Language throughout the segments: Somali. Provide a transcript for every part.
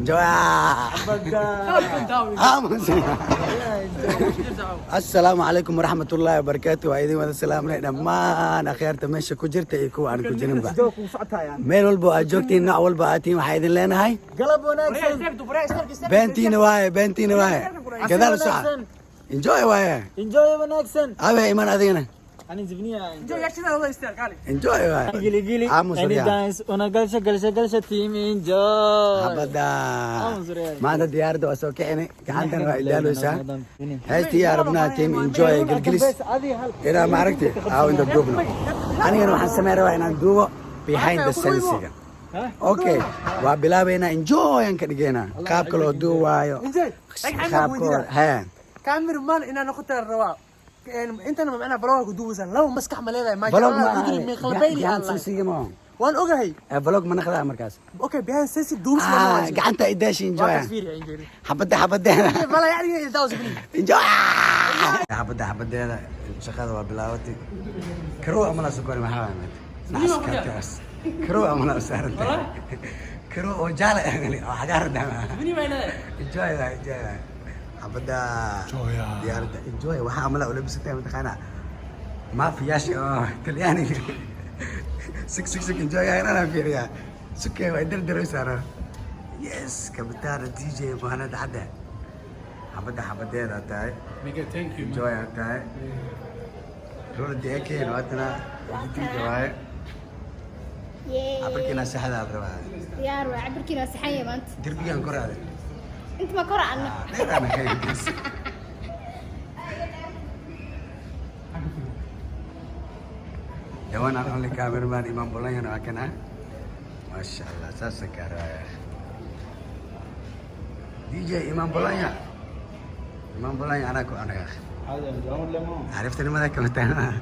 enjoy. السلام عليكم ورحمة الله وبركاته. وأيدي وهذا السلام علينا ما أنا خيرت ماشي كجرت يكو عن كجنب ميل والبو أجوكتي نوع والبو أتي وحيدين لنا هاي قلب وناكسن بنتين واي كذا الساعة enjoy واي انجوي وناكسن أبي إيمان أذينا أنا زبنية انجوي يا شنو الله يستاهل قالي enjoy واي قلي أنا دانس وانا جلسة تيم انجوي أبدا ما هذا ديار دو أسوك يعني كعندنا وإدالو سا هاي يا ربنا تيم enjoy قلقلس إذا ما عرفتي أو إنت دوبنا أنا أروح السماء وين ندوب behind the scenes اوكي وبلابينا enjoy انك دقينا قاب كلو دو وايو قاب كلو ها كامير مان إن أنا كنت الرواق أنت لما أنا بلوغ دوزا لو مسكح مليلا ما بلوغ جرى من قلبي لي الله سيسي ما وان أوجهي بلوغ ما ناخذها مركز أوكي بيان سيسي دوس قعنت إداش enjoy حبدا ولا يعني يداوز بني enjoy حبدا شغال وبلاوتي كرو أمنا سكوري محاومة ناس كرتاس كرو أمنا سهرت كرو وجالة يعني حجار دم بني ما ينادي enjoy أبدا ديار enjoy وحامله ولا بستة متخانة ما فياش تلياني سك enjoy أنا فيريا سكة ويدر دروس أنا يس كابتن دي جي مهند عدا أبدا هذا تاي enjoy تاي رول ديكي نواتنا دي جواي عبركينا سهلة برا يا روح عبركينا صحية ما أنت تربية انكر هذا أنت ما كرة عنك لا أنا كيس جوان أنا اللي كاميرمان إمام بولانيا ناكنا ما شاء الله ساسكر دي جي إمام بولانيا أنا كو أنا عرفتني ماذا كنت أنا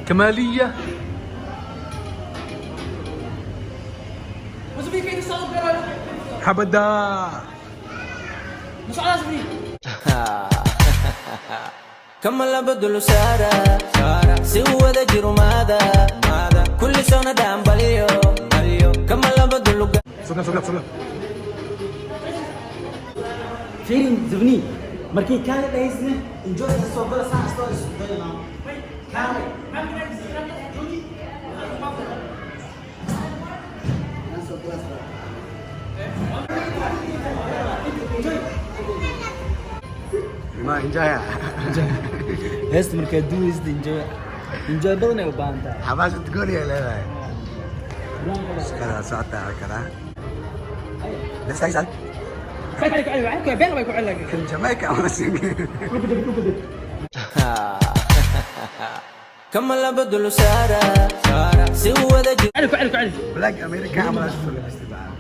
كمالية وش في كيد الصوت حبدا مش على زبني كمل بدل سارة سوى ذا جرو ماذا كل سنة دام بليو كمل بدل صدق فين زبني مركي كان بيزن انجوي الصوت بلا سان ستوريز كان ما enjoy هست مركي دوز انجوي بدنا وبانتا حماس تقول يا لا كذا ساعتها كذا بس هاي سال بين ما يكون علق كل جمايكا كمل بدل سارة سوى ذا جرو علق بلاك أمريكا عملت كل الاستبعاد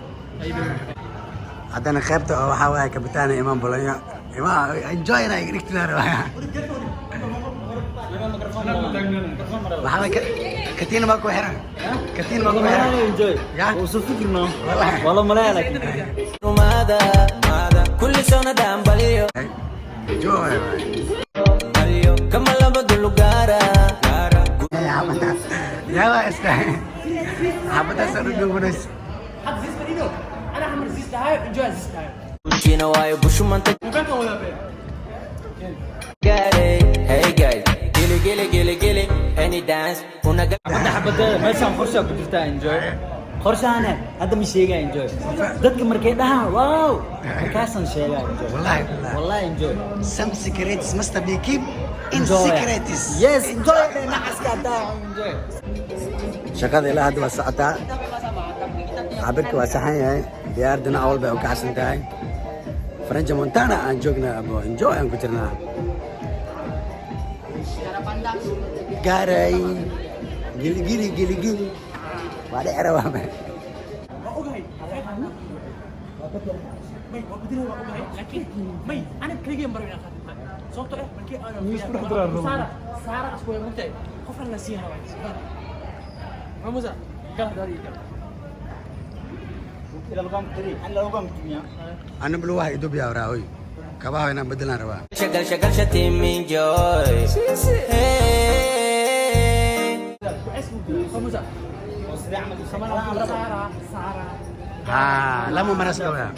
عدنا خيبته وحاوي كابتن إمام بولانيا إمام enjoy أنا يقريك تنار وحاوي كتين ما كوهرة كتين ما كوهرة انجوي يا وصفكنا والله ملاك ماذا كل سنة دام بليو enjoy كمل بدل غارة يا عمدا يا ما استاهل حبدا سرد بونس حد زيس بدينو أنا حمر زيس دهاي انجوي زيس دهاي كينا واي بوشو منتج وبين ولا بين Hey guys, gilly, any dance, una حبدا meeshaan qorsha ku jirta enjoy qorshaana hadda ma sheegay enjoy dadka markay dhahaan wow markaasan sheegay enjoy والله enjoy some secrets must be keep in secrets yes enjoy naxaska daa enjoy shaqada ilaa hadda waa socotaa cabirka waa saxan yahay diyaardana awal bay u kacsan tahay faranja montana aan joognaa abo enjoy aan ku jirnaa gaaray gili waa dheera waa ما أوجهي مي وبدينه وأوجهي لكن مي أنا كليجي مرة من أخذت صوته إيه مركي أنا سارة أسوي ممتع خفنا نسيها ما مزة قال داري إلى القام تري أنا لو قام تميا أنا بلوها يدوب يا وراوي كباها هنا بدلنا روا شغل شغل شتيم انجوي فموزة سارة لما مرس كباها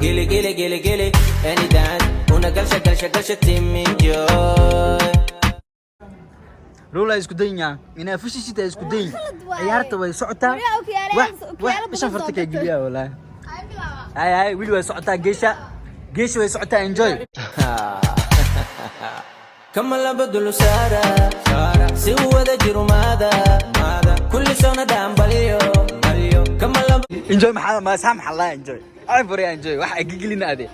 Gili gili gili gili any dance una gal shakal shatim enjoy Lula isku daynya inaa fushishita isku day Khalad waaye. ciyaarta way socotaa Wariyaa okiyaalayaal- okiyaalo bishan badan farta soo ka gatay. geliya walahi Ay, bilaaba. hay wili way socotaa geesha way socotaa enjoy kama laba dul sara si wada jirumada kulli sona dambaliyo kama laba enjoy ma samx Allah enjoy ay furi enjoy waxa ay gilina ade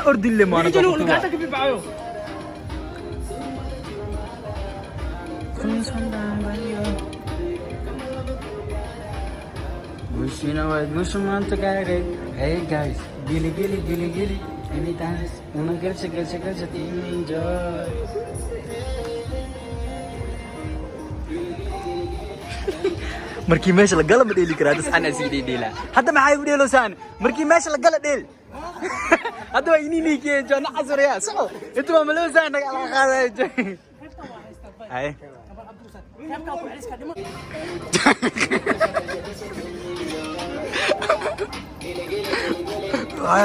ordi le ma ana جنون قاعدك في بعيو Mushina wa mushman to gare. Hey guys, gili. Any dance? Una girls team enjoy. Markii meesha la gala ma dheeli karaa das ana sii dheela. Hadda maxay u dheelo saan? Markii meesha la gala dheel. Hadda waa inii kee joona casriya. Soo. Inta ma loo saan naga la qaaday. Ay.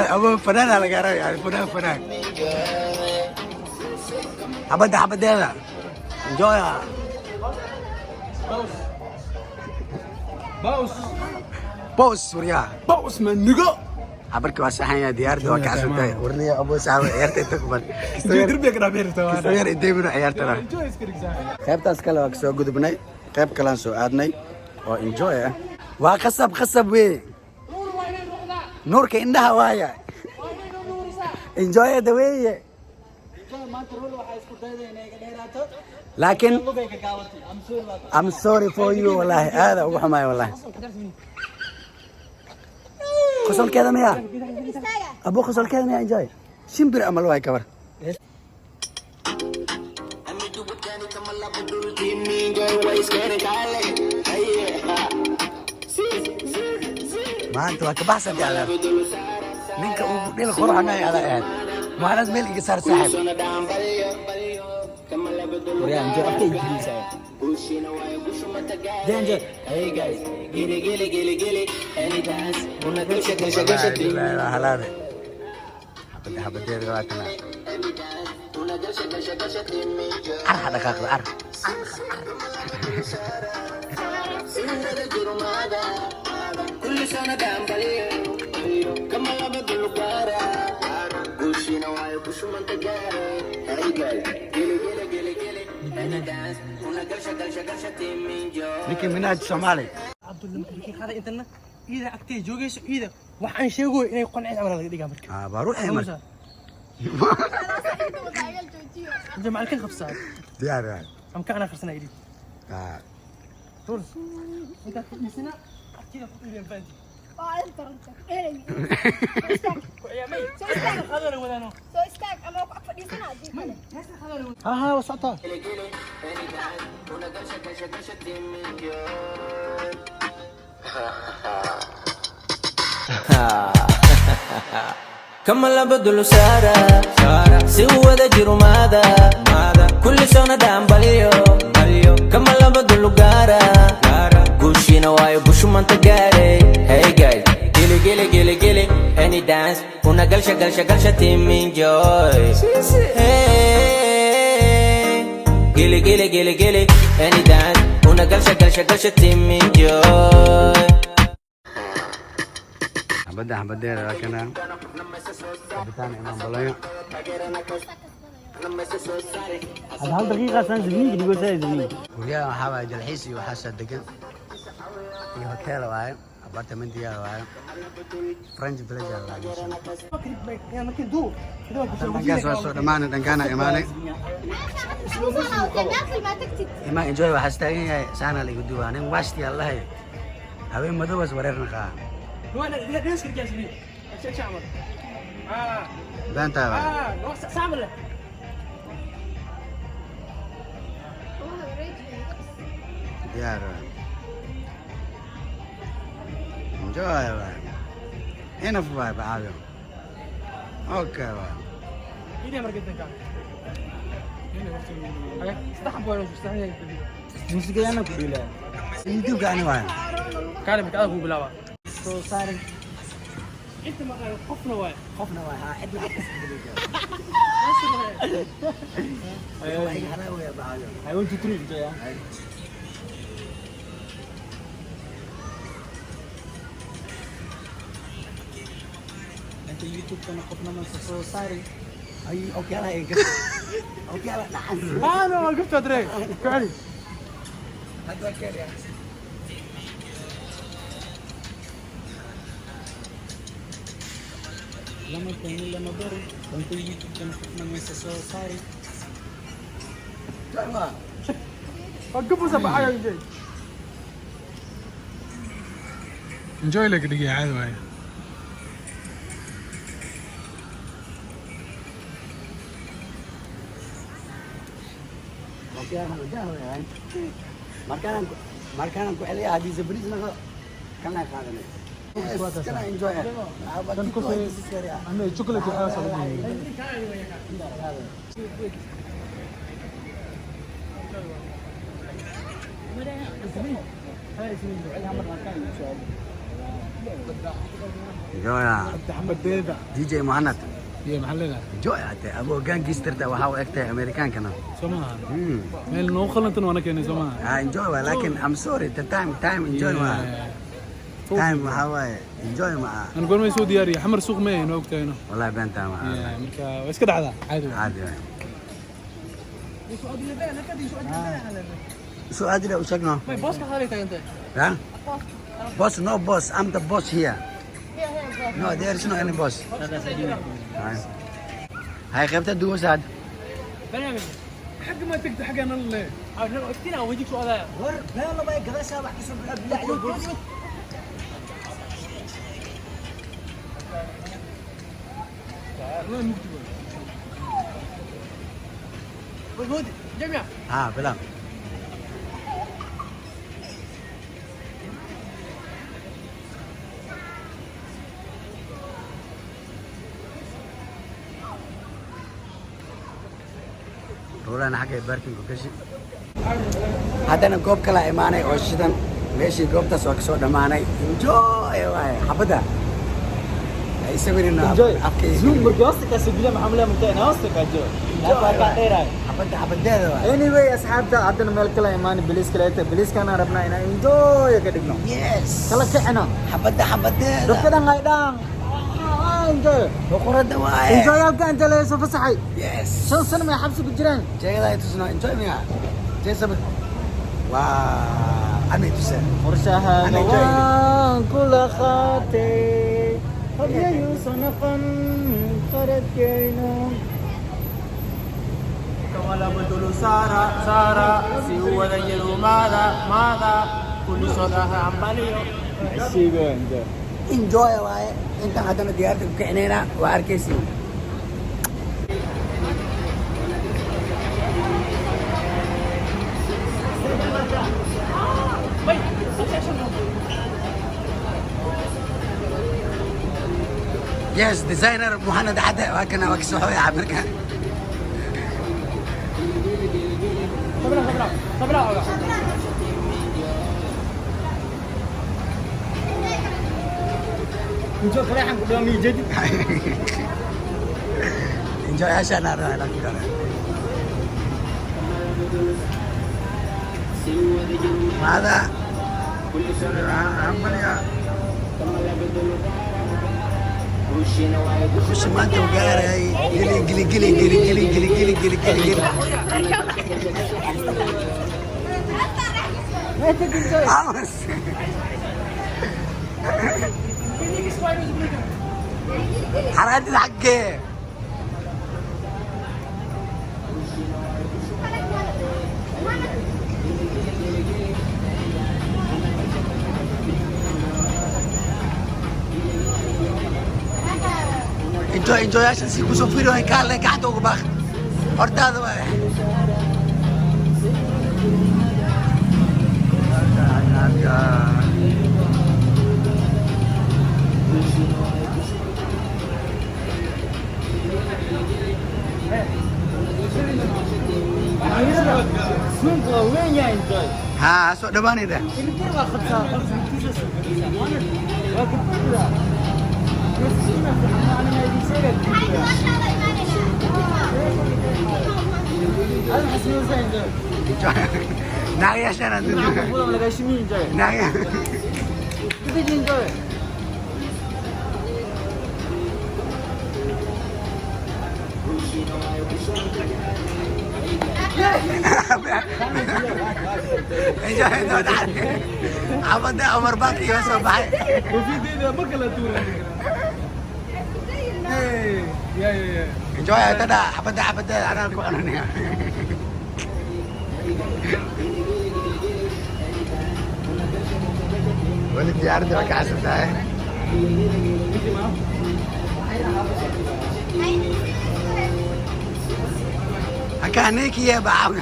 ابو فنان على قرار يعني فنان حبد هذا انجوي بوس وريا بوس من نقو عبرك واسحين يا ديار دوا كاسوتاي ورني ابو ساوي عيرتي تكبر دربي كنا بيرتوا استغير انتي من عيارتنا qaybtaas kale waa kasoo gudubnay qayb kalaan soo aadnay oo enjoy ah waa qasab wey nuurka indhaha waaya enjoy the way laakiin I'm sorry for you wallahi aada ugu xumaay wallahi qosolkeeda miya Istaaga. abo qosolkeeda miya enjoy shimbir amal waay kabar maanta waa ka baxsan yaala ninka uu dhil qurxanay ala aad maalas meel iga saar saaxib Korea enjoy after English. Then enjoy. Hey guys, gili any dance una girl shakal halaabe xabadeeda waa kana arxa dhaqaaqda arx kulli sona dambaliyo kama laba dul qara gushina waayo kushumanta gaare hey guys gili any dance una girl shakal shatim enjoy ninkii minaaj soomaali عبد الله هذا انتنا اذا اكتي جوجيس اذا waxaan sheego inay qancis amal laga dhigaa marka baa ruuxay mar جماعه كل خفصات diyaar ah ام كان خرسنا يدي طول انت نسينا اكيد فوق الفانتي Waa inta runta. Eray. Istaag. يا مي Soo istaag. هذا ولا انا Soo istaag ama ku fadhiisana hadii kale. ها وسطها una girl shakal shatim enjoy kama laba dul sara si wada jirumada kulli sona dambaliyo kama laba dul gara gushina waayo kushumanta gaare hey guys gili any dance una girl shakal shatim enjoy gili any dance una girl shakal shatim enjoy xabadeeda waa kana cabitaan imaan balayo هذا هل دقيقة سان زميل يقول ساي زميل guryaha waxaa waaye dalxiis iyo waxaasaa degan iyo hotel waaye apartmentiyaal waaye french village aa laa gashan يا ممكن دور dhankaas waa soo dhammaanay dhankaana imaanay Daakil ma tagtid. imaa enjoy waxaas taagan yahay saana la igu duwaa nin waashti allahay haween madowas wareerna qaa وانا ليش كنت جالس ايش اعمل؟ beentaa baa صعب له diyaar enjoy waay. Enough waay bacaayo. Okay waay. إيدي مرة جدا كان. استحب ولا مش مستحيل. Musiga yana ku dhila. YouTube gaani waay. كان بتاعه هو بلاوا. Soo saaray. أنت ما خفنا واي. Qofna waa ha cid lacag iska Ayo iga haraw ya bacaayo. I want to treat ya. Inta YouTube kana qofna ma soo saaray. Ay okay la iga. Okay la dhaxan. أنا وقفت أدري. فعلي. Hadda kariya. Lama kani lama bari. Inta YouTube kana qofna ma soo saaray. Enjoy waay. وقفوا سبع حاجة جاي. انجوي لك دقيقة عادي واي. Okay ana jaho yaay. Markaan ku celiya hadii sabris naga kana qaadanay. Kana enjoy. كان كوفي أنا شوكولاتة خلاص على Enjoy ya. محمد ديدا DJ Muhammad. هي محلنا Enjoy ate abo gangster ta waxa uu egtay American kana. سمعها مال نوخل أنت وأنا كأني سمعها Enjoy waay laakiin I'm sorry the time enjoy waay. Time waxa waay enjoy ma. أنا قول ما يسوي دياري حمر سوق ما هنا وقتها هنا Wallahi banta ma. مركا وإيش كده هذا عادي عادي waay. So adila usagno. ما يبوس كهاري تاني أنت. Huh? Boss, no boss. I'm the boss here. No, there is no any boss. هاي خيبت الدوس هاد. بنيامين. حق ما تقدر حق أنا اللي أنا أكتنا ويجيك سؤال. War bela bay gadasha wax isoo bilaacay. وجود جميع. بلا. رولانا حق باركينج وكشي. هذا قوب كلا إيماني وشدن ماشي قوب تسوى كسو دماني. enjoy واي حبدا. يسوينا أفكي. Zoom berjauh kasih bilang Muhammad minta nasi kajo. Apa kata حبدا واي. Anyway asxaabta haddana meel kale imaan bilis kale bilis kana rabnaa inaan enjoy ka dhigno. Yes. Kala kicino. حبدا. Dadka ngaydaan. Enjoy. بقرة واي. Enjoy halka inta la soo fasaxay. Yes. 5 sano ma xabsi ku jiraan. جاي تسنو enjoy ميا. جاي سبت. واو. أنا تسن. Qorshaha Ana enjoy. waan kula qaatay. Habiyo sanaqan qaradkeeno. كمالا بدلو سارة سيو ولا يلو ماذا كل صلاة عماليو. Sigo enjoy. enjoy واي. أنت هذا ديارتك كعنينا وأركيسي. Yes, designer Muhammad Ade وكنا وكسوه يا عمرك. صبرا. Enjoy kalian udah jadi. enjoy عشان أنا كده. ماذا؟ عمليا. خش ما أنت وقاري قلي. عمس. حرقت الحقة. enjoy عشان سيكون سوفيرو هيك على قاعدة وبخ. أرد هذا واحد. ها سو دباني ده Ini pun nggak kerja, harus bisa sebenarnya. Mana? Ya kita tidak. Ya sih nanti anak-anak ini saya tidak. Ada hasil saya enjoy. ناقيا عشان Aku pulang lagi sini enjoy. ناقيا Kita enjoy. عبد عمر باقي بس بعد وفي دي بقلة تورا يا انجوي تدا عبد انا انا ولد يعرض لك عسل ده هكانيك يا بعض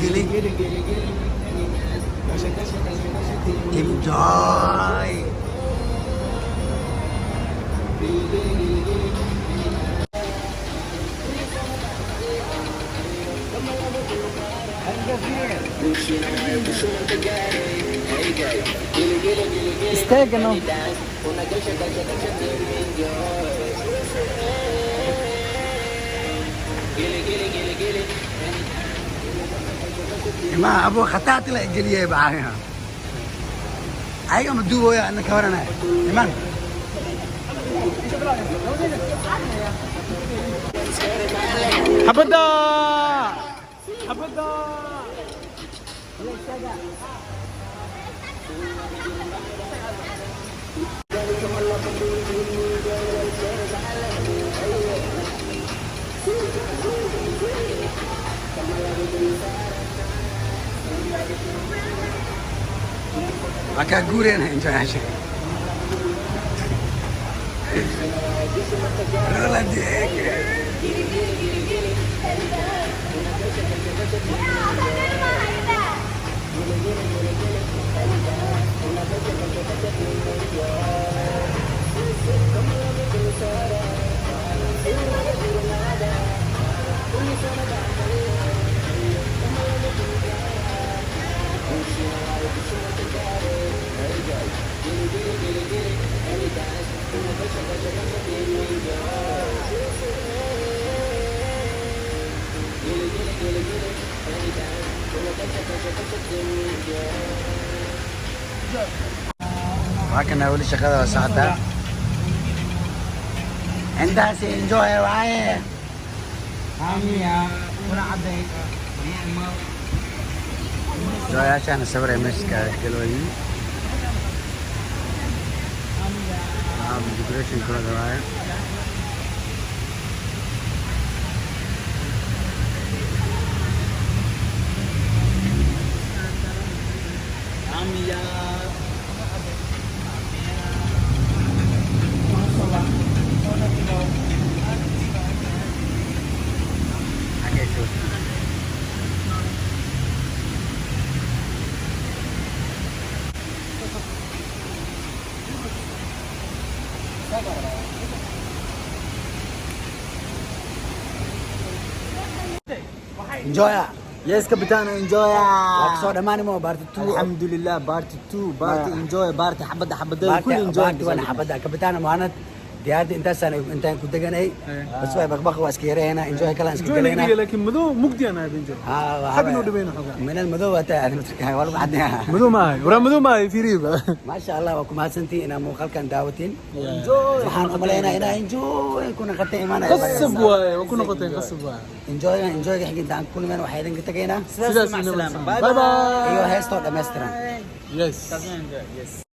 gili enjoy Istega no. ما ابو خطات لا جليه معاها ايوه مدوه يا انك ورانا ايمان حبدا حبدا Maka guren enjoy aja. Rola dek. Makan awal shaqada socota. Intaas enjoy waaye. Amiya, kuna caday. Enjoy عشان اصور مسكه كيلوين. decoration كله waaye. Amiya. Agak tu. Enjoy ah. Yes kapitan enjoy. Waktu dhamani mo part 2. Alhamdulillah part 2 part enjoy part حبدا حبدا كل enjoy. بارتي وانا حبدا كابتن مهند ديادي انت سنه انت كنت دغني بس واي بخبخ واسكيري هنا انجوي كلا اسكو جوي دغنا لكن مدو مقدي انا بنجو حق انه دبينا من المدو اتا نتركها والله بعدها مدو معي ورا مدو معي في ريبه ما شاء الله وكما سنتي انا مو خلكن داوتين enjoy. waxaan umaleynaa inaa enjoy kuna qatay imaanay قصب واي وكنا قطين قصب واي enjoy xigta aan kulmeen waxay idinka tageynaa سلام باي باي iyo heesto dhameystiran يس Yes.